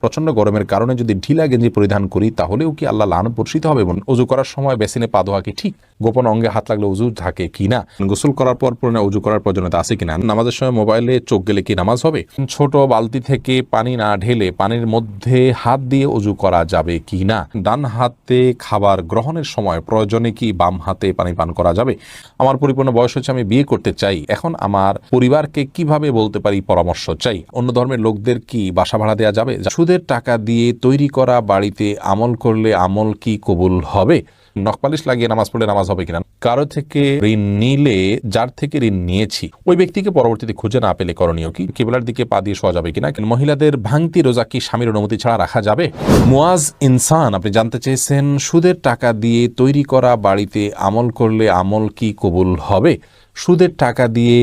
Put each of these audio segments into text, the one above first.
প্রচণ্ড গরমের কারণে যদি ঢিলা গেঞ্জি পরিধান করি তাহলেও কি আল্লাহ লানত বর্ষিত হবে? উজু করার সময় বেসিনে পা ধোয়া কি ঠিক? গোপন অঙ্গে হাত লাগলে উজু থাকে কিনা? গোসল করার পর পুরো উজু করার প্রয়োজনীয়তা আছে কিনা? নামাজের সময় মোবাইলে চোখ গেলে কি নামাজ হবে? ছোট বালতি থেকে পানি না ঢেলে পানির মধ্যে হাত দিয়ে উজু করা যাবে কিনা? ডান হাতে খাবার গ্রহণের সময় প্রয়োজনে কি বাম হাতে পানি পান করা যাবে? আমার পরিপূর্ণ বয়স হচ্ছে, আমি বিয়ে করতে চাই, এখন আমার পরিবারকে কিভাবে বলতে পারি পরামর্শ চাই? অন্য ধর্মের লোকদের কি বাসা ভাড়া দেওয়া যাবে? সুদের টাকা দিয়ে তৈরি করা বাড়িতে আমল করলে আমল কি কবুল হবে? নখপালিশ লাগিয়ে নামাজ পড়লে নামাজ হবে কিনা? কারো থেকে ঋণ নিলে, যার থেকে ঋণ নিয়েছি ওই ব্যক্তিকে পরবর্তীতে খুঁজে না পেলে করণীয় কি? কিবলার দিকে পা দিয়ে শোয়া যাবে কিনা? মহিলাদের ভাঙতি রোজা কি স্বামীর অনুমতি ছাড়া রাখা যাবে? মুয়াজ ইনসান, আপনি জানতে চেয়েছেন সুদের টাকা দিয়ে তৈরি করা বাড়িতে আমল করলে আমল কি কবুল হবে? সুদের টাকা দিয়ে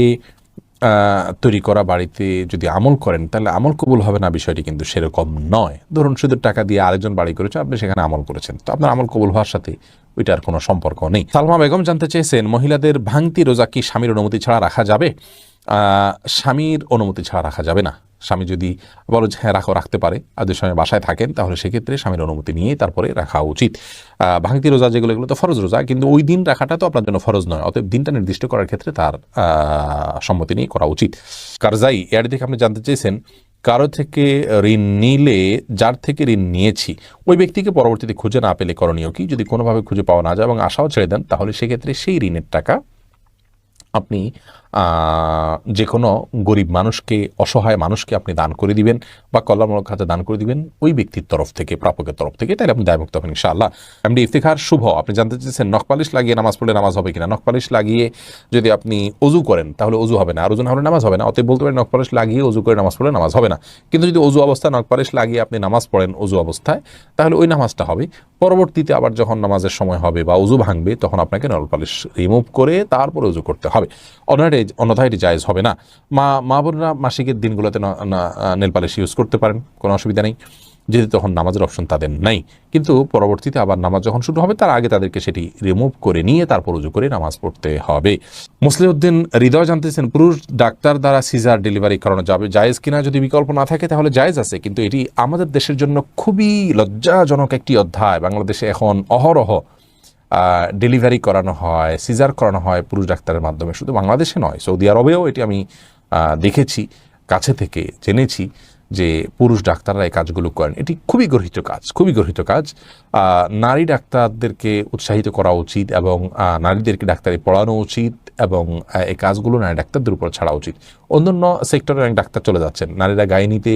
তৈরি করা বাড়িতে যদি আমল করেন তাহলে আমল কবুল হবে না, বিষয়টি কিন্তু সেরকম নয়। ধরুন সুদের টাকা দিয়ে আরেকজন বাড়ি করেছেন, আপনি সেখানে আমল করেছেন, তো আপনার আমল কবুল হওয়ার সাথে ওইটার কোনো সম্পর্ক নেই। সালমা বেগম জানতে চেয়েছেন মহিলাদের ভাঙতি রোজা কি স্বামীর অনুমতি ছাড়া রাখা যাবে? স্বামীর অনুমতি ছাড়া রাখা যাবে না। স্বামী যদি বলো যে হ্যাঁ রাখতে পারে, আর যদি স্বামী বাসায় থাকেন তাহলে সেক্ষেত্রে স্বামীর অনুমতি নিয়ে তারপরে রাখা উচিত। ভাঙতি রোজা যেগুলো, এগুলো তো ফরজ রোজা, কিন্তু ওই দিন রাখাটা তো আপনার জন্য ফরজ নয়, অতএব দিনটা নির্দিষ্ট করার ক্ষেত্রে তার সম্মতি নিয়ে করা উচিত। কারজাই এর দিকে আপনি জানতে চেয়েছেন কারো থেকে ঋণ নিলে, যার থেকে ঋণ নিয়েছি ওই ব্যক্তিকে পরবর্তীতে খুঁজে না পেলে করণীয় কি? যদি কোনোভাবে খুঁজে পাওয়া না যায় এবং আশাও ছেড়ে দেন তাহলে সেক্ষেত্রে সেই ঋণের টাকা আপনি যে কোনো গরিব মানুষকে, অসহায় মানুষকে আপনি দান করে দিবেন বা কল্যাণমূলক খাতে দান করে দিবেন ওই ব্যক্তির তরফ থেকে, প্রাপকের তরফ থেকে, তাহলে আপনি দায়মুক্ত হবেন ইনশাআল্লাহ। এমডি ইফতিখার শুভ, আপনি জানতে চেয়েছেন নখপালিশ লাগিয়ে নামাজ পড়লে নামাজ হবে কিনা? নখপালিশ লাগিয়ে যদি আপনি অজু করেন তাহলে অজু হবে না, আর অজু না হলে নামাজ হবে না, অতএব বলতে পারেন নখপালিশ লাগিয়ে অজু করে নামাজ পড়লে নামাজ হবে না। কিন্তু যদি অজু অবস্থায় নখপালিশ লাগিয়ে আপনি নামাজ পড়েন অজু অবস্থায়, তাহলে ওই নামাজটা হবে। পরবর্তীতে আবার যখন নামাজের সময় হবে বা অজু ভাঙবে তখন আপনাকে নখপালিশ রিমুভ করে তারপরে অজু করতে হবে, অন্যথায় এটি জায়েজ হবে না। মা বোনরা মাসিকের দিনগুলোতে নেল পালিশ ইউজ করতে পারেন, কোনো অসুবিধা নেই, যেহেতু তখন নামাজের অপশন তাদের নাই। কিন্তু পরবর্তীতে আবার নামাজ যখন শুরু হবে তার আগে তাদেরকে সেটি রিমুভ করে নিয়ে তারপর উজু করে নামাজ পড়তে হবে। মুসলিউদ্দিন হৃদয় জানতেছেন পুরুষ ডাক্তার দ্বারা সিজার ডেলিভারি করানো যাবে, জায়েজ কিনা? যদি বিকল্প না থাকে তাহলে জায়েজ আছে, কিন্তু এটি আমাদের দেশের জন্য খুবই লজ্জাজনক একটি অধ্যায়। বাংলাদেশে এখন অহরহ ডেলিভারি করানো হয়, সিজার করানো হয় পুরুষ ডাক্তারের মাধ্যমে। শুধু বাংলাদেশে নয়, সৌদি আরবেও এটি আমি দেখেছি, কাছে থেকে জেনেছি যে পুরুষ ডাক্তাররা এই কাজগুলো করেন। এটি খুবই গর্হিত কাজ, খুবই গর্হিত কাজ। নারী ডাক্তারদেরকে উৎসাহিত করা উচিত এবং নারীদেরকে ডাক্তারি পড়ানো উচিত এবং এই কাজগুলো নারী ডাক্তারদের উপর ছাড়া উচিত। অন্যান্য সেক্টরে অনেক ডাক্তার চলে যাচ্ছেন, নারীরা গাইনিতে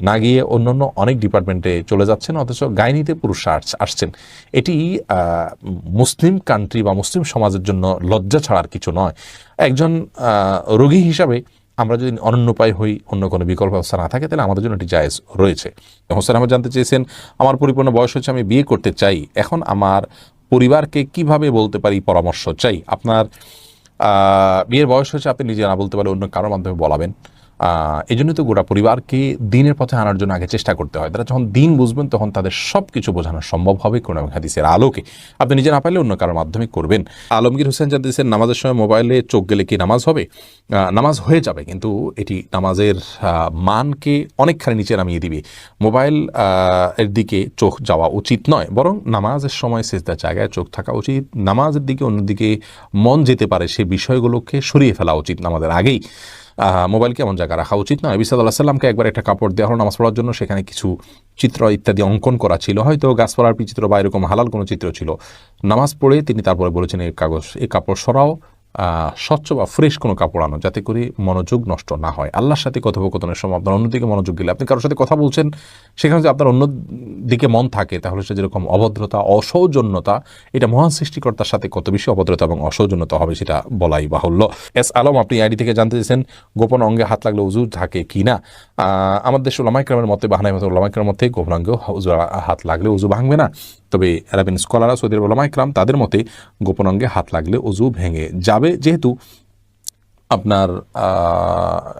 না গিয়ে অন্যান্য অনেক ডিপার্টমেন্টে চলে যাচ্ছেন, অথচ গাইনিতে পুরুষরা আসছেন। এটি মুসলিম কান্ট্রি বা মুসলিম সমাজের জন্য লজ্জা ছাড়ার কিছু নয়। একজন রোগী হিসাবে আমরা যদি অনন্য উপায় হই, অন্য কোনো বিকল্প ব্যবস্থা না থাকে, তাহলে আমাদের জন্য এটি জায়েজ রয়েছে। হোসেন আহমদ জানতে চেয়েছেন আমার পরিপূর্ণ বয়স হচ্ছে, আমি বিয়ে করতে চাই, এখন আমার পরিবারকে কিভাবে বলতে পারি পরামর্শ চাই? আপনার বিয়ের বয়স হচ্ছে, আপনি নিজে না বলতে পারলে অন্য কারোর মাধ্যমে বলাবেন। এই জন্যই তো গোটা পরিবারকে দিনের পথে আনার জন্য আগে চেষ্টা করতে হয়। তারা যখন দিন বুঝবেন তখন তাদের সব কিছু বোঝানো সম্ভব হবে কোরআন এবং হাদিসের আলোকে। আপনি নিজে না পারলে অন্য কারোর মাধ্যমে করবেন। আলমগীর হোসেন জানতেছেন নামাজের সময় মোবাইলে চোখ গেলে কি নামাজ হবে? নামাজ হয়ে যাবে, কিন্তু এটি নামাজের মানকে অনেকখানি নিচে নামিয়ে দিবে। মোবাইল এর দিকে চোখ যাওয়া উচিত নয়, বরং নামাজের সময় সিজদার জায়গায় চোখ থাকা উচিত। নামাজের দিকে অন্যদিকে মন যেতে পারে সেই বিষয়গুলোকে সরিয়ে ফেলা উচিত নামাজের আগেই। মোবাইলকে এমন জায়গায় রাখা উচিত নয়। নবী সাল্লাল্লাহু আলাইহি ওয়াসাল্লামকে একবার একটা কাপড় দেওয়া হলো নামাজ পড়ার জন্য, সেখানে কিছু চিত্র ইত্যাদি অঙ্কন করা ছিল, হয়তো গাছপালার চিত্র বা এরকম হালাল কোনো চিত্র ছিল। নামাজ পড়ে তিনি তারপরে বলেছেন এই কাপড় সরাও, স্বচ্ছ বা ফ্রেশ কোনো কাপড় আনো, যাতে করে মনোযোগ নষ্ট না হয়। আল্লাহর সাথে কথোপকথনের সময় আপনার অন্যদিকে মনোযোগ গেলে, আপনি কারোর সাথে কথা বলছেন, সেখানে যদি আপনার অন্যদিকে মন থাকে তাহলে সে যেরকম অভদ্রতা, অসৌজন্যতা, এটা মহান সৃষ্টিকর্তার সাথে কত বেশি অভদ্রতা এবং অসৌজন্যতা হবে সেটা বলাই বাহুল্য। এস আলম আপনি আইডি থেকে জানতে চেয়েছেন গোপন অঙ্গে হাত লাগলে উজু থাকে কি না? আমাদের দেশে উলামায়ে কেরামের মতে, বাহানাই মতে উলামায়ে কেরামের মতে গোপন অঙ্গে হাত লাগলে উজু ভাঙবে না। তবে আরবিন স্কলাররা, সৌদি আরবের উলামায়ে কেরাম, তাদের মতে গোপন অঙ্গে হাত লাগলে উজু ভেঙে যাবে, যেহেতু আপনার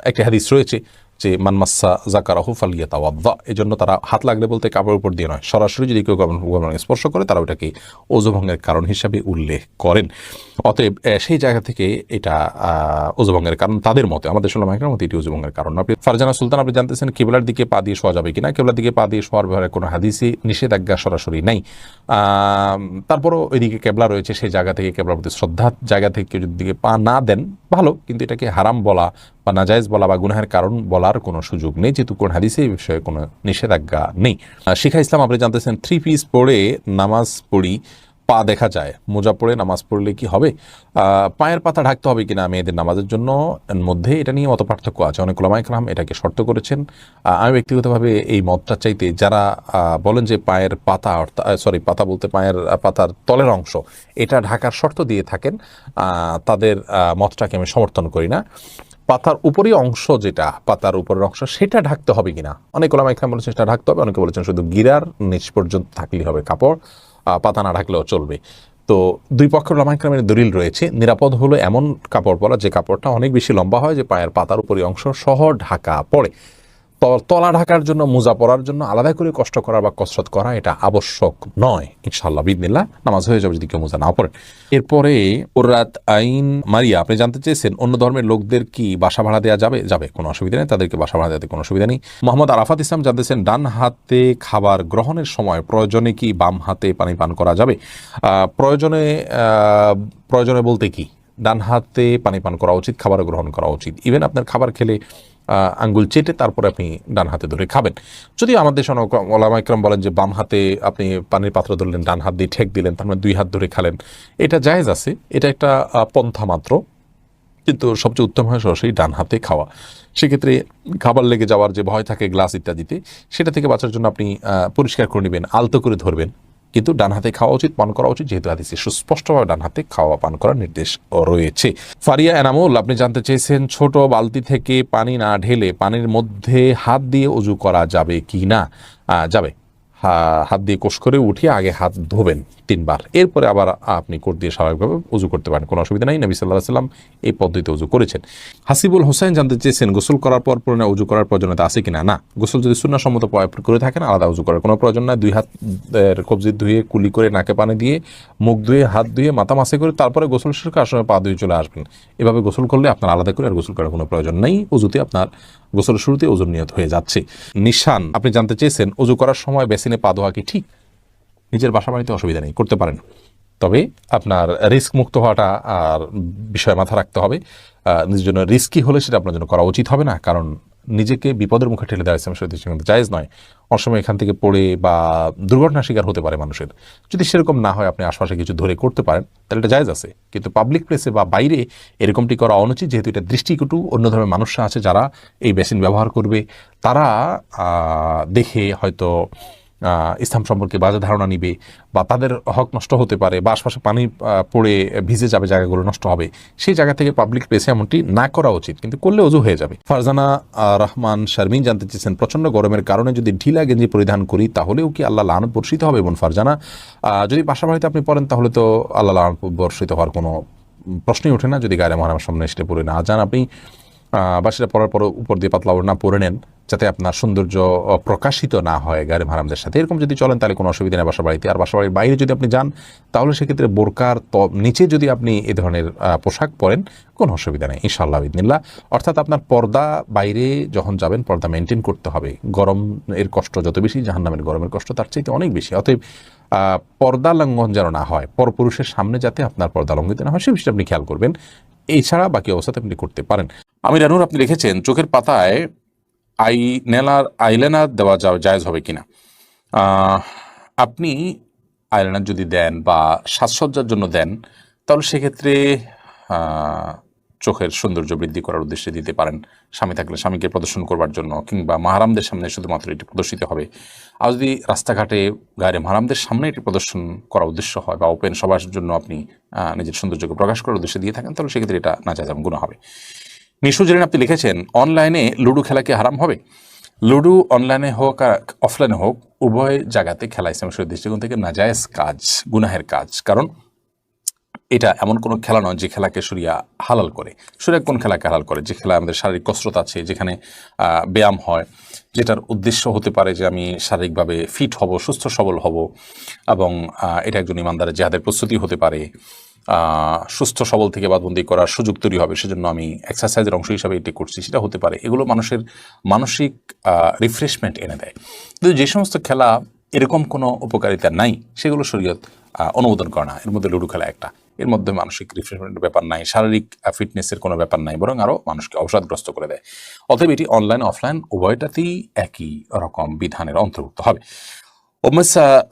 একটি হাদিস রয়েছে যে মানমাসা জাকারাহু ফালিয়াতাওয়াদ্দা, এই জন্য তারা হাত লাগলে বলতে কাপড়ের উপর দিয়ে নয়, সরাসরি যদি কেউ গরম স্পর্শ করে তারা ওটাকে ওযু ভঙ্গের কারণ হিসাবে উল্লেখ করেন। অতএব সেই জায়গা থেকে এটা ওযু ভঙ্গের কারণ তাদের মতে, আমাদের উলামায়ে মতে এটি ওযু ভঙ্গের কারণ। আপনি ফারজানা সুলতান, আপনি জানতেছেন কিবলার দিকে পা দিয়ে শোয়া যাবে কিনা। কিবলার দিকে পা দিয়ে শোয়ার ব্যাপারে কোনো হাদিসে নিষেধাজ্ঞা সরাসরি নাই। তারপরও ওইদিকে কেবলা রয়েছে, সেই জায়গা থেকে কেবলার প্রতি শ্রদ্ধার জায়গা থেকে কেউ যদি দিকে পা না দেন ভালো, কিন্তু এটাকে হারাম বলা বা নাজায়েজ বলা বা গুনাহের কারণ বলার কোনো সুযোগ নেই, যেহেতু কোন হাদিসে এই বিষয়ে কোনো নিষেধাজ্ঞা নেই। শিখা ইসলাম, আপনি জানতেছেন 3 পিস পরে নামাজ পড়ি, পা দেখা যায়, মোজা পড়ে নামাজ পড়লে কি হবে? পায়ের পাতা ঢাকতে হবে কিনা মেয়েদের নামাজের জন্য মধ্যে এটা নিয়ে মত পার্থক্য আছে। অনেক ওলামায়ে কেরাম এটাকে শর্ত করেছেন। আমি ব্যক্তিগতভাবে এই মতটা চাইতে যারা বলেন যে পায়ের পাতা, পাতা বলতে পায়ের পাতার তলের অংশ এটা ঢাকার শর্ত দিয়ে থাকেন, তাদের মতটাকে আমি সমর্থন করি না। পাতার উপরের অংশ, যেটা পাতার উপরের অংশ, সেটা ঢাকতে হবে কিনা অনেক ওলামায়ে কেরাম বলেছেন সেটা ঢাকতে হবে, অনেকে বলেছেন শুধু গিরার নিচ পর্যন্ত থাকলেই হবে কাপড়, পাতা না ঢাকলেও চলবে। তো দুই পক্ষের ওলামায়ে কেরামের দলিল রয়েছে। নিরাপদ হলো এমন কাপড় পরা যে কাপড়টা অনেক বেশি লম্বা হয়, যে পায়ের পাতার উপরের অংশ সহ ঢাকা পড়ে। তলা ঢাকার জন্য, মোজা পরার জন্য আলাদা করে কষ্ট করা বা কসরত করা এটা আবশ্যক নয়। ইনশাআল্লাহ বিদিনিল্লাহ নামাজ হয়ে যাবে যদি কেউ মোজা না পড়ে। এরপরে ওরাত আইন মারিয়া, আপনি জানতে চেয়েছেন অন্য ধর্মের লোকদের কি বাসা ভাড়া দেওয়া যাবে? যাবে, কোনো অসুবিধা নেই, তাদেরকে বাসা ভাড়া দেওয়াতে কোনো অসুবিধা নেই। মোহাম্মদ আরাফাত ইসলাম জানতেছেন ডান হাতে খাবার গ্রহণের সময় প্রয়োজনে কি বাম হাতে পানি পান করা যাবে? প্রয়োজনে বলতে কি, ডান হাতে পানি পান করা উচিত, খাবার গ্রহণ করা উচিত। ইভেন আপনার খাবার খেলে আঙ্গুল চেটে তারপরে আপনি ডান হাতে ধরে খাবেন। যদিও আমাদের ওলামায়ে কেরাম বলেন যে বাম হাতে আপনি পানির পাত্র ধরলেন, ডান হাত দিয়ে ঠেক দিলেন, তার মানে 2 হাত ধরে খালেন, এটা জায়েজ আছে, এটা একটা পন্থা মাত্র, কিন্তু সবচেয়ে উত্তম হয় সরাসরি ডান হাতে খাওয়া। সেক্ষেত্রে খাবার লেগে যাওয়ার যে ভয় থাকে গ্লাস ইত্যাদিতে, সেটা থেকে বাঁচার জন্য আপনি পরিষ্কার করে নেবেন, আলতো করে ধরবেন, কিন্তু ডান হাতে খাওয়া উচিত, পান করা উচিত, যেহেতু হাদিসে সুস্পষ্টভাবে ডান হাতে খাওয়া পান করার নির্দেশ রয়েছে। ফারিয়া এনামুল, আপনি জানতে চেয়েছেন ছোট বালতি থেকে পানি না ঢেলে পানির মধ্যে হাত দিয়ে ওযু করা যাবে কি না? যাবে। হাত দিয়ে কোষ করে উঠিয়ে আগে হাত ধোবেন 3 বার, এরপরে আবার আপনি কোট দিয়ে স্বাভাবিকভাবে ওযু করতে পারেন, কোনো অসুবিধা নাই। নবী সাল্লাল্লাহু আলাইহি ওয়াসাল্লাম এই পদ্ধতিতে ওযু করেছেন। হাসিবুল হোসেন জানতে চেয়েছেন গোসল করার পর পুনরায় ওযু করার প্রয়োজনীয়তা আছে কিনা? না, গোসল যদি সুন্নাহসম্মত করে থাকেন আলাদা ওযু করার কোনো প্রয়োজন নাই। 2 হাতের কবজি ধুয়ে, কুলি করে, নাকে পানি দিয়ে, মুখ ধুয়ে, হাত ধুয়ে, মাথা মাসে করে তারপরে গোসল শেষ করে আসলে পা ধুয়ে চলে আসবেন। এভাবে গোসল করলে আপনার আলাদা করে আর গোসল করার কোনো প্রয়োজন নেই। ওযুতে আপনার গোসলের শুরুতে ওযুর নিয়ত হয়ে যাচ্ছে। নিশান, আপনি জানতে চেয়েছেন ওযু করার সময় বেসিনে পা ধোয়া কি ঠিক? নিজের বাসা বাড়িতে অসুবিধা নেই, করতে পারেন, তবে আপনার রিস্ক মুক্ত হওয়াটা আর বিষয় মাথা রাখতে হবে। নিজের জন্য রিস্কি হলে সেটা আপনার জন্য করা উচিত হবে না, কারণ নিজেকে বিপদের মুখে ঠেলে দেওয়া ইসলামের শরীয়তে কিন্তু জায়েজ নয়। অনেক সময় এখান থেকে পড়ে বা দুর্ঘটনার শিকার হতে পারে মানুষের। যদি সেরকম না হয়, আপনি আশপাশে কিছু ধরে করতে পারেন, তাহলে এটা জায়েজ আছে, কিন্তু পাবলিক প্লেসে বা বাইরে এরকমটি করা অনুচিত, যেহেতু এটা দৃষ্টিকটু। অন্য ধরনের মানুষরা আছে যারা এই বেসিন ব্যবহার করবে, তারা দেখে হয়তো ইসলাম সম্পর্কে বাজে ধারণা নিবে, বা তাদের হক নষ্ট হতে পারে, বা আশপাশে পানি পড়ে ভিজে যাবে, জায়গাগুলো নষ্ট হবে। সেই জায়গা থেকে পাবলিক প্লেসে এমনটি না করা উচিত, কিন্তু করলে ওযু হয়ে যাবে। ফারজানা রহমান শারমিন জানতে চেয়েছেন প্রচণ্ড গরমের কারণে যদি ঢিলা গেঞ্জি পরিধান করি তাহলেও কি আল্লাহ লানত বর্ষিত হবে? এবং ফারজানা, যদি বাসা বাড়িতে আপনি পড়েন তাহলে তো আল্লাহ লানত বর্ষিত হওয়ার কোনো প্রশ্নই ওঠে না, যদি গায়ে মহারামের সামনে এসে পড়ে না যান আপনি, বা সেটা পরার পর উপর দিয়ে পাতলা ওড়না পরে নেন, যাতে আপনার সৌন্দর্য প্রকাশিত না হয় গায়ে হারামদের সাথে। এরকম যদি চলেন তাহলে কোনো অসুবিধা নেই বাসা বাড়িতে। আর বাসা বাড়ির বাইরে যদি আপনি যান, তাহলে সেক্ষেত্রে বোরকার নিচে যদি আপনি এ ধরনের পোশাক পরেন, কোনো অসুবিধা নেই ইনশাআল্লাহ বিদিনিল্লাহ। অর্থাৎ আপনার পর্দা, বাইরে যখন যাবেন পর্দা মেনটেন করতে হবে। গরম এর কষ্ট যত বেশি, জাহান্নামের গরমের কষ্ট তার চাইতে অনেক বেশি। অতএব পর্দা লঙ্ঘন যেন না হয়, পরপুরুষের সামনে যাতে আপনার পর্দা লঙ্ঘিত না হয়, সে বিষয়টা আপনি খেয়াল করবেন। এছাড়া বাকি অবস্থাতে আপনি করতে পারেন। আমির আনুর, আপনি লিখেছেন চোখের পাতায় আইলাইনার দেওয়া জায়েজ হবে কিনা? আপনি আইলাইনার যদি দেন বা সাজসজ্জার জন্য দেন, তাহলে সেক্ষেত্রে চোখের সৌন্দর্য বৃদ্ধি করার উদ্দেশ্যে দিতে পারেন। স্বামী থাকলে স্বামীকে প্রদর্শন করবার জন্য, কিংবা মাহারামদের সামনে শুধুমাত্র এটি প্রদর্শিত হবে। আর যদি রাস্তাঘাটে গায়ে মাহারামদের সামনে এটি প্রদর্শন করার উদ্দেশ্য হয়, বা ওপেন সবার জন্য আপনি নিজের সৌন্দর্যকে প্রকাশ করার উদ্দেশ্যে দিয়ে থাকেন, তাহলে সেক্ষেত্রে এটা না জায়েজ গুনাহ হবে। মিশু জেরিন, আপনি লিখেছেন অনলাইনে লুডো খেলা কি হারাম হবে? লুডো অনলাইনে হোক আর অফলাইনে হোক, উভয় জায়গাতে খেলা ইসলামের শরীয়তের দৃষ্টিকোণ থেকে নাজায়েজ কাজ, গুনাহের কাজ। কারণ এটা এমন কোনো খেলা নয় যে খেলাকে শরিয়া হালাল করে। শরিয়া কোন খেলাকে হালাল করে? যে খেলা আমাদের শারীরিক কসরত আছে, যেখানে ব্যায়াম হয়, যেটার উদ্দেশ্য হতে পারে যে আমি শারীরিকভাবে ফিট হব, সুস্থ সবল হব, এবং এটা একজন ইমানদারের জিহাদের প্রস্তুতি হতে পারে, সুস্থ সবল থেকে বাদবন্দি করার সুযোগ তৈরি হবে, সেজন্য আমি এক্সারসাইজের অংশ হিসাবে এটি করছি, সেটা হতে পারে। এগুলো মানুষের মানসিক রিফ্রেশমেন্ট এনে দেয়। কিন্তু যে সমস্ত খেলা এরকম কোনো উপকারিতা নাই, সেগুলো শরীয়ত অনুমোদন করে না। এর মধ্যে লুডো খেলা একটা, এর মধ্যে মানসিক রিফ্রেশমেন্টের ব্যাপার নাই, শারীরিক ফিটনেসের কোনো ব্যাপার নাই, বরং আরও মানুষকে অবসাদগ্রস্ত করে দেয়। অতএব এটি অনলাইন অফলাইন উভয়টাতেই একই রকম বিধানের অন্তর্ভুক্ত হবে।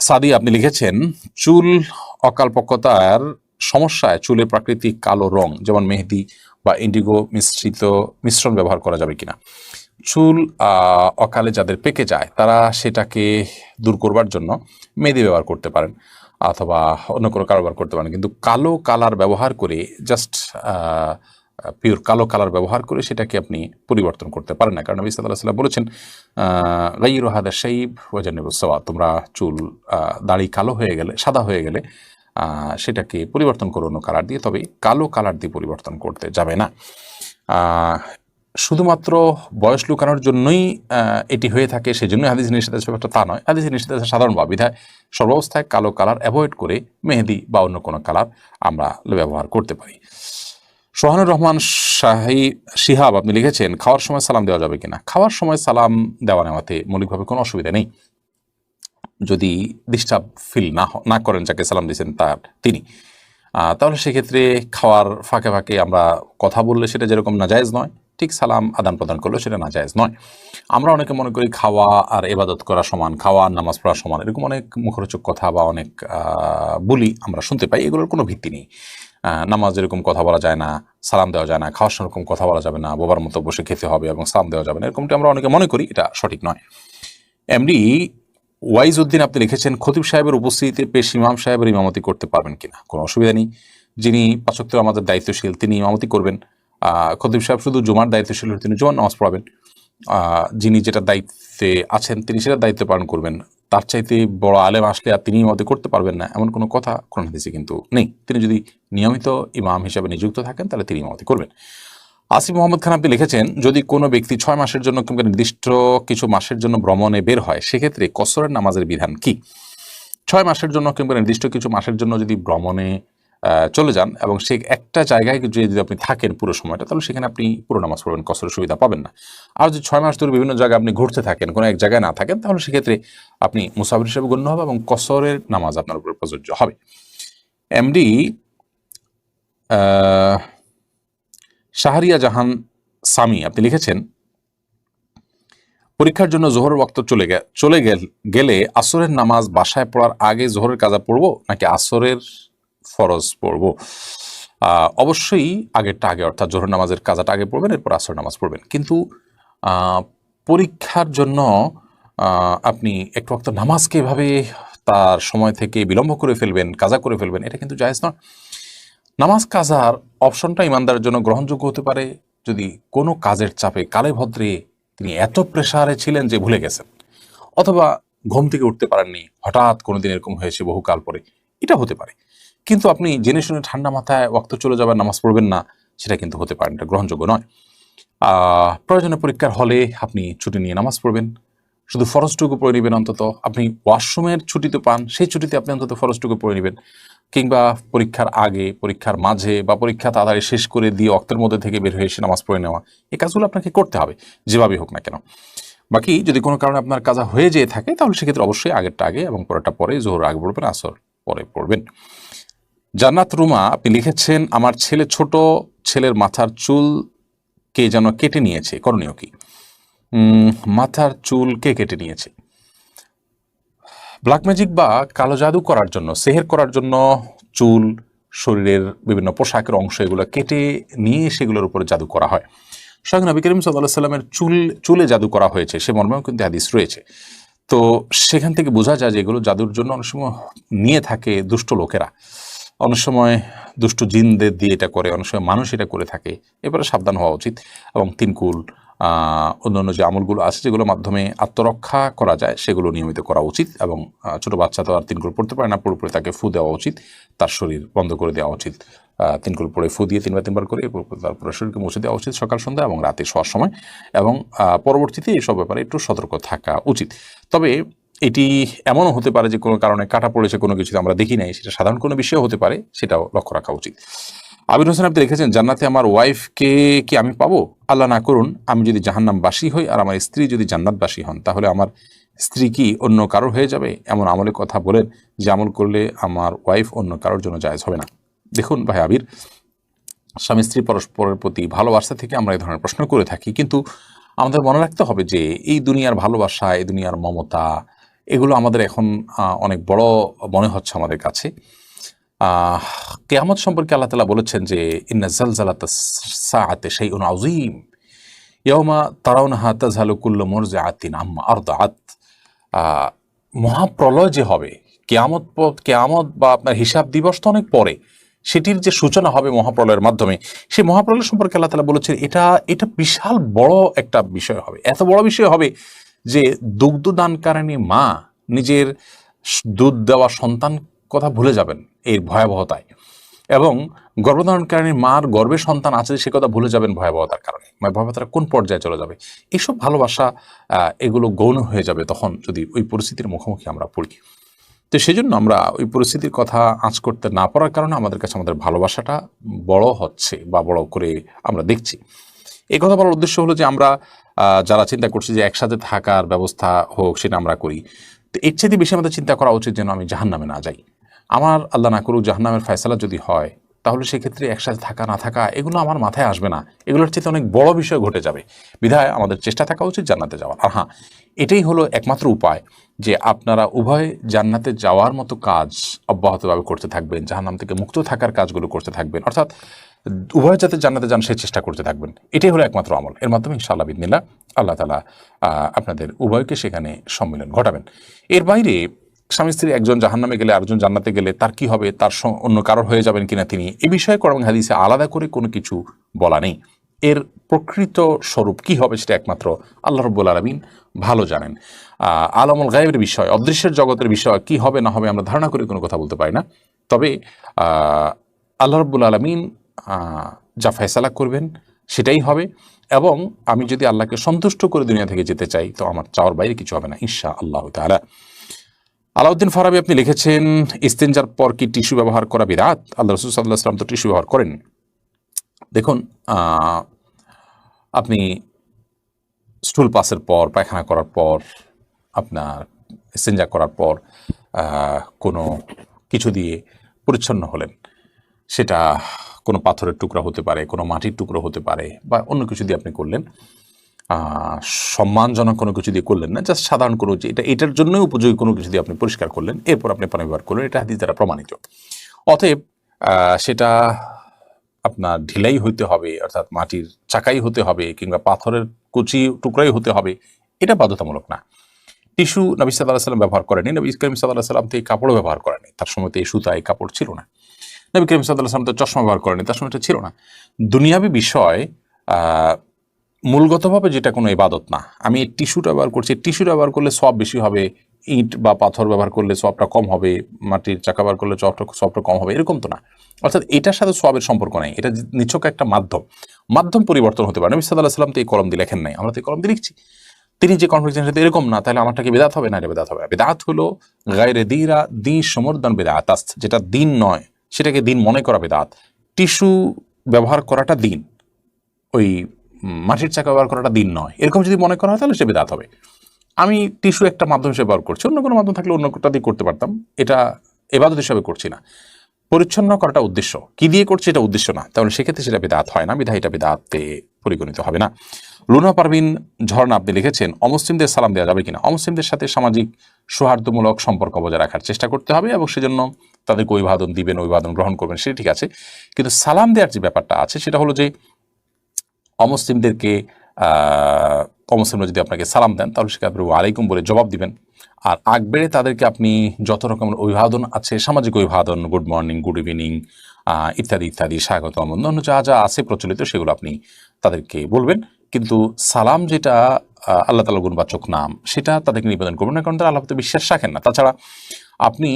সাদি আপনি লিখেছেন, চুল অকালপক্বতার সমস্যায় চুলের প্রাকৃতিক কালো রং যেমন মেহেদি বা ইন্ডিগো মিশ্রণ ব্যবহার করা যাবে কিনা? চুল অকালে যাদের পেকে যায় তারা সেটাকে দূর করবার জন্য মেহেদি ব্যবহার করতে পারেন অথবা অন্য কোনো কারবার করতে পারেন, কিন্তু কালো কালার ব্যবহার করে জাস্ট পিওর কালো কালার ব্যবহার করে সেটাকে আপনি পরিবর্তন করতে পারেন না। কারণ নবী সাল্লাল্লাহু আলাইহি ওয়াসাল্লাম বলেছেন, গায়্যিরু হাদা শাইব ওয়াজান্নিবুস সাওয়া, তোমরা চুল দাড়ি কালো হয়ে গেলে, সাদা হয়ে গেলে সেটাকে পরিবর্তন করো অন্য কালার দিয়ে, তবে কালো কালার দিয়ে পরিবর্তন করতে যাবে না। শুধুমাত্র বয়স লুকানোর জন্যই এটি হয়ে থাকে, সেজন্যই হাদিস নিষেধ আছে ব্যাপারটা তা নয়। হাদিস নিষেধ আছে সাধারণ বিধায় সর্বাবস্থায় কালো কালার অ্যাভয়েড করে মেহেদি বা অন্য কোনো কালার আমরা ব্যবহার করতে পারি। সোহানুর রহমান শিহাব আপনি লিখেছেন, খাওয়ার সময় সালাম দেওয়া যাবে কিনা? খাওয়ার সময় সালাম দেওয়া নেওয়াতে মৌলিকভাবে কোনো অসুবিধা নেই, যদি ডিস্টার্ব ফিল না করেন যাকে সালাম দিয়েছেন তিনি, তাহলে সেক্ষেত্রে খাওয়ার ফাঁকে ফাঁকে আমরা কথা বললে সেটা যেরকম নাজায়েজ নয়, ঠিক সালাম আদান প্রদান করলে সেটা নাজায়েজ নয়। আমরা অনেকে মনে করি খাওয়া আর ইবাদত করা সমান, খাওয়া আর নামাজ পড়া সমান, এরকম অনেক মুখরোচক কথা বা অনেক বলি আমরা শুনতে পাই, এগুলোর কোনো ভিত্তি নেই। নামাজ এরকম কথা বলা যায় না, সালাম দেওয়া যায় না, খাওয়ার সময় এরকম কথা বলা যাবে না, বোবার মতো বসে খেতে হবে এবং সালাম দেওয়া যাবে না, এরকমটি আমরা অনেকে মনে করি, এটা সঠিক নয়। এমডি ওয়াইজ উদ্দিন আপনি লিখেছেন, খতিব সাহেবের উপস্থিতিতে পেশ ইমাম সাহেবের ইমামতি করতে পারবেন কিনা? কোনো অসুবিধা নেই। যিনি পাঁচ ওয়াক্ত আমাদের দায়িত্বশীল তিনি ইমামতি করবেন। খতিব সাহেব শুধু জুমার দায়িত্বশীল, তিনি জুমার নামাজ পড়াবেন। যিনি যেটা দায়িত্বে আছেন তিনি সেটা দায়িত্ব পালন করবেন। তার চাইতে বড় আলেম আসলে আর তিনি ইমামতি করতে পারবেন না এমন কোনো কথা কোরআন হাদিসে কিন্তু নেই। তিনি যদি নিয়মিত ইমাম হিসেবে নিযুক্ত থাকেন তাহলে তিনি ইমামতি করবেন। আসিফ মোহাম্মদ খান আপনি লিখেছেন, যদি কোনো ব্যক্তি 6 মাসের জন্য কিংবা নির্দিষ্ট কিছু মাসের জন্য ভ্রমণে বের হয়, সেক্ষেত্রে কসরের নামাজের বিধান কি? 6 মাসের জন্য কিংবা নির্দিষ্ট কিছু মাসের জন্য যদি ভ্রমণে চলে যান এবং সে একটা জায়গায় যদি আপনি থাকেন পুরো সময়টা, তাহলে সেখানে আপনি পুরো নামাজ পড়বেন, কসরের সুবিধা পাবেন না। আর যদি 6 মাস ধরে বিভিন্ন জায়গায় আপনি ঘুরতে থাকেন, কোনো এক জায়গায় না থাকেন, তাহলে সেক্ষেত্রে আপনি মুসাফির হিসেবে গণ্য হবে এবং কসরের নামাজ আপনার উপর প্রযোজ্য হবে। এমডি শাহরিয়া জাহান সামি আপনি লিখেছেন, পরীক্ষার জন্য জোহরের ওয়াক্ত চলে গেলে আসরের নামাজ বাসায় পড়ার আগে জোহরের কাজা পড়বো নাকি আসরের ফরজ পড়বো? অবশ্যই আগেরটা আগে, অর্থাৎ জোহর নামাজের কাজাটা আগে পড়বেন, এরপর আসর নামাজ পড়বেন। কিন্তু পরীক্ষার জন্য আপনি একটু ওয়াক্ত নামাজকে এভাবে তার সময় থেকে বিলম্ব করে ফেলবেন, কাজা করে ফেলবেন, এটা কিন্তু জায়েজ নয়। নামাজ কাজার অপশনটা ইমানদারের জন্য গ্রহণযোগ্য হতে পারে যদি কোনো কাজের চাপে কালে ভদ্রে তিনি এত প্রেসারে ছিলেন যে ভুলে গেছেন, অথবা ঘুম থেকে উঠতে পারেননি, হঠাৎ কোনোদিন এরকম হয়েছে বহুকাল পরে, এটা হতে পারে। কিন্তু আপনি জেনে শুনে ঠান্ডা মাথায় ওয়াক্ত চলে যাবেন, নামাজ পড়বেন না, সেটা কিন্তু হতে পারে, এটা গ্রহণযোগ্য নয়। প্রয়োজনে পরীক্ষার হলে আপনি ছুটি নিয়ে নামাজ পড়বেন, শুধু ফরজটুকু পড়ে নেবেন। অন্তত আপনি ওয়াশরুমের ছুটি তো পান, সেই ছুটিতে আপনি অন্তত ফরজটুকু পড়ে নেবেন। কিংবা পরীক্ষার আগে, পরীক্ষার মাঝে বা পরীক্ষা তাড়াতাড়ি শেষ করে দিয়ে অক্তের মধ্যে থেকে বের হয়ে এসে নামাজ পড়ে নেওয়া, এই কাজগুলো আপনাকে করতে হবে যেভাবেই হোক না কেন। বাকি যদি কোনো কারণে আপনার কাজা হয়ে যেয়ে থাকে তাহলে সেক্ষেত্রে অবশ্যই আগেরটা আগে এবং পরেরটা পরে, জোহর আগে পড়বেন, আসর পরে পড়বেন। জান্নাত রুমা আপনি লিখেছেন, আমার ছোট ছেলের মাথার চুল কে যেন কেটে নিয়েছে, করণীয় কি? মাথার চুল কে কেটে নিয়েছে? ব্ল্যাক ম্যাজিক বা কালো জাদু করার জন্য, সেহের করার জন্য চুল, শরীরের বিভিন্ন পোশাকের অংশ এগুলো কেটে নিয়ে সেগুলোর উপরে জাদু করা হয়। স্বয়ং নবী করিম সাল্লাল্লাহু আলাইহি সাল্লামের চুলে জাদু করা হয়েছে, সে মর্মেও কিন্তু হাদিস রয়েছে। তো সেখান থেকে বোঝা যায় যে এগুলো জাদুর জন্য অনেক সময় নিয়ে থাকে দুষ্ট লোকেরা, অনেক সময় দুষ্ট জিনদের দিয়ে এটা করে, অনেক সময় মানুষ এটা করে থাকে। এবারে সাবধান হওয়া উচিত এবং 3 কুল অন্যান্য যে আমলগুলো আছে যেগুলোর মাধ্যমে আত্মরক্ষা করা যায় সেগুলো নিয়মিত করা উচিত। এবং ছোটো বাচ্চা তো আর 3 কুল পড়তে পারে না, পুরোপুরি তাকে ফু দেওয়া উচিত, তার শরীর বন্ধ করে দেওয়া উচিত। 3 কুল পরে ফু দিয়ে 3বার করে তারপরে শরীরকে মুছে দেওয়া উচিত সকাল সন্ধ্যা এবং রাতে শোয়ার সময়। এবং পরবর্তীতে এইসব ব্যাপারে একটু সতর্ক থাকা উচিত। তবে এটি এমনও হতে পারে যে কোনো কারণে কাটা পড়েছে, কোনো কিছু আমরা দেখি নাই, সেটা সাধারণ কোনো বিষয় হতে পারে, সেটাও লক্ষ্য রাখা উচিত। আবির হোসেন আপনি লিখেছেন, জান্নাতে আমার ওয়াইফকে কি আমি পাবো? আল্লাহ না করুন আমি যদি জাহান্নামবাসী হই আর আমার স্ত্রী যদি জান্নাতবাসী হন, তাহলে আমার স্ত্রী কি অন্য কারোর হয়ে যাবে? এমন আমলের কথা বলেন যে আমল করলে আমার ওয়াইফ অন্য কারোর জন্য জায়েজ হবে না। দেখুন ভাই আবির, স্বামী স্ত্রী পরস্পরের প্রতি ভালোবাসা থেকে আমরা এই ধরনের প্রশ্ন করে থাকি, কিন্তু আমাদের মনে রাখতে হবে যে এই দুনিয়ার ভালোবাসা, এই দুনিয়ার মমতা, এগুলো আমাদের এখন অনেক বড় মনে হচ্ছে আমাদের কাছে। কিয়ামত সম্পর্কে আল্লাহ তাআলা বলেছেন যে ইন্না জালজালাতাস সাআতি শাইউন আযীম ইয়াওমা তারাউনাহা তাযহালু কুল্লু মুরজিআতিন আম্মা আরদাআত। মহাপ্রলয় যে হবে, কিয়ামত বা আপনার হিসাব দিবস তো অনেক পরে, সেটির যে সূচনা হবে মহাপ্রলয়ের মাধ্যমে, সেই মহাপ্রলয় সম্পর্কে আল্লাহ তাআলা বলেছেন এটা বিশাল বড় একটা বিষয় হবে। এত বড় বিষয় হবে যে দুগ্ধদানকারিণী মা নিজের দুধ দেওয়া সন্তান কথা ভুলে যাবেন এর ভয়াবহতায়, এবং গর্ভধারণকারী মার গর্ভে সন্তান আছে সে কথা ভুলে যাবেন ভয়াবহতার কারণে। মানে ভয়াবহতাটা কোন পর্যায়ে চলে যাবে, এইসব ভালোবাসা এগুলো গৌণ হয়ে যাবে তখন যদি ওই পরিস্থিতির মুখোমুখি আমরা পড়ি। তো সেই জন্য আমরা ওই পরিস্থিতির কথা আঁচ করতে না পারার কারণে আমাদের কাছে আমাদের ভালোবাসাটা বড় হচ্ছে বা বড় করে আমরা দেখছি। এই কথা বলার উদ্দেশ্য হলো যে আমরা যারা চিন্তা করছি যে একসাথে থাকার ব্যবস্থা হোক, সেটা আমরা করি, তো এর চাইতে বেশি আমাদের চিন্তা করা উচিত যেন আমি জাহান্নামে না যাই। আমার আল্লাহ না করুক জাহান্নামের ফয়সালা যদি হয়, তাহলে সেক্ষেত্রে একসাথে থাকা না থাকা এগুলো আমার মাথায় আসবে না, এগুলোর চেয়ে অনেক বড় বিষয় ঘটে যাবে। বিধায় আমাদের চেষ্টা থাকা উচিত জান্নাতে যাওয়ার। আর হ্যাঁ, এটাই হলো একমাত্র উপায় যে আপনারা উভয় জান্নাতে যাওয়ার মতো কাজ অব্যাহতভাবে করতে থাকবেন, জাহান্নাম থেকে মুক্ত থাকার কাজগুলো করতে থাকবেন, অর্থাৎ উভয় যাতে জান্নাতে যান সেই চেষ্টা করতে থাকবেন। এটাই হলো একমাত্র আমল। এর মাধ্যমে ইনশাআল্লাহ বিদিনিল্লাহ আল্লাহ তাআলা আপনাদের উভয়কে সেখানে সম্মিলন ঘটাবেন। এর বাইরে স্বামী স্ত্রী একজন জাহান্নামে গেলে আরেকজন জান্নাতে গেলে তার কি হবে, তার অন্য কারোর হয়ে যাবেন কিনা তিনি, এ বিষয়ে কোরআন হাদিসে আলাদা করে কোনো কিছু বলা নেই। এর প্রকৃত স্বরূপ কি হবে সেটা একমাত্র আল্লাহ রাব্বুল আলামিন ভালো জানেন। আলামুল গায়েবের বিষয়, অদৃশ্যের জগতের বিষয় কি হবে না হবে আমরা ধারণা করে কোনো কথা বলতে পারি না। তবে আল্লাহ রাব্বুল আলামিন যা ফয়সালা করবেন সেটাই হবে, এবং আমি যদি আল্লাহকে সন্তুষ্ট করে দুনিয়া থেকে যেতে চাই তো আমার চাওয়ার বাইরে কিছু হবে না ইনশাআল্লাহ তাআলা। আলাউদ্দিন ফারাবি আপনি লিখেছেন, ইস্তেঞ্জার পর কি টিস্যু ব্যবহার করা বিদআত? আল্লাহ রাসূল সাল্লাল্লাহু আলাইহি ওয়াসাল্লাম তো টিস্যু ব্যবহার করেন। দেখুন, আপনি স্টুল পাসের পর, পায়খানা করার পর, আপনার ইস্তেঞ্জা করার পর কোনো কিছু দিয়ে পরিচ্ছন্ন হলেন, সেটা কোনো পাথরের টুকরা হতে পারে, কোনো মাটির টুকরো হতে পারে, বা অন্য কিছু দিয়ে আপনি করলেন, সম্মানজনক কোনো কিছু দিয়ে করলেন না, জাস্ট সাধারণ কোনো যে এটার জন্যই উপযোগী কোনো কিছু দিয়ে আপনি পরিষ্কার করলেন, এরপর আপনি পানি ব্যবহার করলেন, এটা হাদিস দ্বারা প্রমাণিত। অতএব সেটা আপনার ঢিলাই হইতে হবে, অর্থাৎ মাটির চাকাই হতে হবে, কিংবা পাথরের কুচি টুকরাই হতে হবে, এটা বাধ্যতামূলক না। টিস্যু নবী সাল্লাল্লাহু আলাইহি ওয়াসাল্লাম ব্যবহার করেনি, নবী করিম সাল্লাল্লাহু আলাইহি ওয়াসাল্লাম তো এই কাপড়ও ব্যবহার করেনি, তার সময় তো এই সুতা এই কাপড় ছিল না। নবী করিম সাল্লাল্লাহু আলাইহি ওয়াসাল্লাম তো চশমা ব্যবহার করেনি, তার সময় এটা ছিল না। দুনিয়াবী বিষয় মূলগতভাবে যেটা কোনো ইবাদত না। আমি টিস্যুটা ব্যবহার করছি, টিস্যুটা ব্যবহার করলে সওয়াব বেশি হবে, ইট বা পাথর ব্যবহার করলে সওয়াবটা কম হবে, মাটির চাকা ব্যবহার করলে সওয়াবটা কম হবে, এরকম তো না। অর্থাৎ এটার সাথে সওয়াবের সম্পর্ক নাই, এটা নিছক একটা মাধ্যম পরিবর্তন হতে পারে। নবী সাল্লাল্লাহু আলাইহি ওয়াসাল্লাম তো এই কলম দিয়ে লেখেন নাই, আমরা তো এই কলম দিয়ে লিখছি। তিনি যে কনফিডেন্স সাথে এরকম না, তাহলে আমারটা কি বিদআত হবে? না, এটা বিদআত হবে। বিদআত হলো গায়রে দীরা দিন সমর্দন বিদআত, যেটা দিন নয় সেটাকে দিন মনে করা বিদআত। টিস্যু ব্যবহার করাটা দিন, ওই মাটির চাকা ব্যবহার করাটা দিন নয়, এরকম যদি মনে করা হয় তাহলে সে বিদআত হবে। আমি টিস্যু একটা মাধ্যম হিসেবে ব্যবহার করছি, অন্য কোনো মাধ্যম থাকলে অন্য কোনটা দিয়ে করতে পারতাম, এটা ইবাদত হিসাবে করছি না। পরিচ্ছন্ন করাটা উদ্দেশ্য, কি দিয়ে করছি এটা উদ্দেশ্য না, তাহলে সেক্ষেত্রে সেটা বিদআত হয় না, বিধায় এটা বিদআতে পরিগণিত হবে না। লুনা পারভিন ঝর্ণা আপনি লিখেছেন, অমুসলিমদের সালাম দেওয়া যাবে কিনা? অমুসলিমদের সাথে সামাজিক সৌহার্দ্যমূলক সম্পর্ক বজায় রাখার চেষ্টা করতে হবে, এবং সেজন্য তাদেরকে অভিবাদন দিবেন, অভিবাদন গ্রহণ করবেন, সেটা ঠিক আছে। কিন্তু সালাম দেওয়ার যে ব্যাপারটা আছে সেটা হলো যে অমুসলিমদেরকে অমুসলিমরা যদি আপনাকে সালাম দেন তাহলে সেটা আপনি ওয়ালাইকুম বলে জবাব দিবেন। আর আগ বেড়ে তাদেরকে আপনি যত রকমের অভিবাদন আছে, সামাজিক অভিবাদন, গুড মর্নিং, গুড ইভিনিং ইত্যাদি ইত্যাদি, স্বাগতম, অন্যান্য যা যা আছে প্রচলিত, সেগুলো আপনি তাদেরকে বলবেন। কিন্তু সালাম যেটা আল্লাহ তাআলা গুণবাচক নাম, সেটা তাদেরকে নিবেদন করবেন না, কারণ তারা আল্লাহ প্রতি বিশ্বাস রাখেন না। তাছাড়া আপনি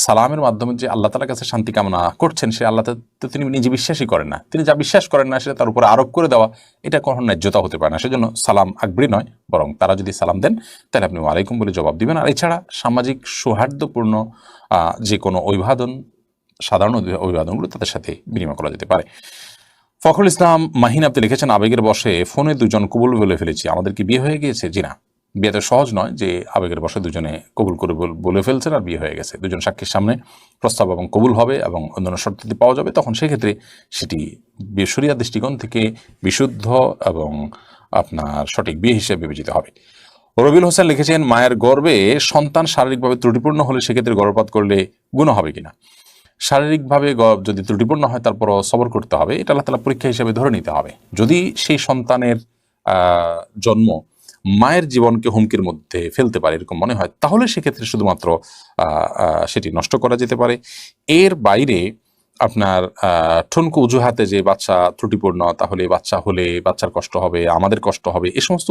সালামের মাধ্যমে যে আল্লাহ তাআলার কাছে শান্তি কামনা করছেন, সে আল্লাহ তো তিনি নিজে বিশ্বাসই করেন না। তিনি যা বিশ্বাস করেন না সেটা তার উপরে আরোপ করে দেওয়া, এটা কখনো ন্যায্যতা হতে পারে না। সেজন্য সালাম আকবরী নয়, বরং তারা যদি সালাম দেন তাহলে আপনি ওয়ালাইকুম বলে জবাব দিবেন। আর এছাড়া সামাজিক সৌহার্দ্যপূর্ণ যে কোনো অভিবাদন, সাধারণ অভিবাদনগুলো তাদের সাথে বিনিময় করা যেতে পারে। ফখরুল ইসলাম মাহিন আপনি লিখেছেন, আবেগের বশে ফোনে দুজন কবুল বলে ফেলেছি, আমাদের কি বিয়ে হয়ে গিয়েছে? জি না, বিয়ে তো সহজ নয় যে আবেগের বশে দুজনে কবুল করে বলে ফেলছেন আর বিয়ে হয়ে গেছে। দুজন সাক্ষীর সামনে প্রস্তাব এবং কবুল হবে এবং অন্যান্য শর্তাদি পাওয়া যাবে, তখন সেক্ষেত্রে সেটি শরিয়ার দৃষ্টিকোণ থেকে বিশুদ্ধ এবং আপনার সঠিক বিয়ে হিসেবে বিবেচিত হবে। রবিউল হোসেন লিখেছেন, মায়ের গর্ভে সন্তান শারীরিকভাবে ত্রুটিপূর্ণ হলে সেক্ষেত্রে গর্ভপাত করলে গুনাহ হবে কিনা? শারীরিকভাবে যদি ত্রুটিপূর্ণ হয় তারপরও সবর করতে হবে, এটা আল্লাহ তাআলা পরীক্ষা হিসেবে ধরে নিতে হবে। যদি সেই সন্তানের জন্ম মায়ের জীবনকে হুমকির মধ্যে ফেলতে পারে এরকম মনে হয়, তাহলে সেক্ষেত্রে শুধুমাত্র সেটি নষ্ট করা যেতে পারে। এর বাইরে আপনার ঠুনকো অজুহাতে যে বাচ্চা ত্রুটিপূর্ণ, তাহলে বাচ্চা হলে বাচ্চার কষ্ট হবে, আমাদের কষ্ট হবে, এ সমস্ত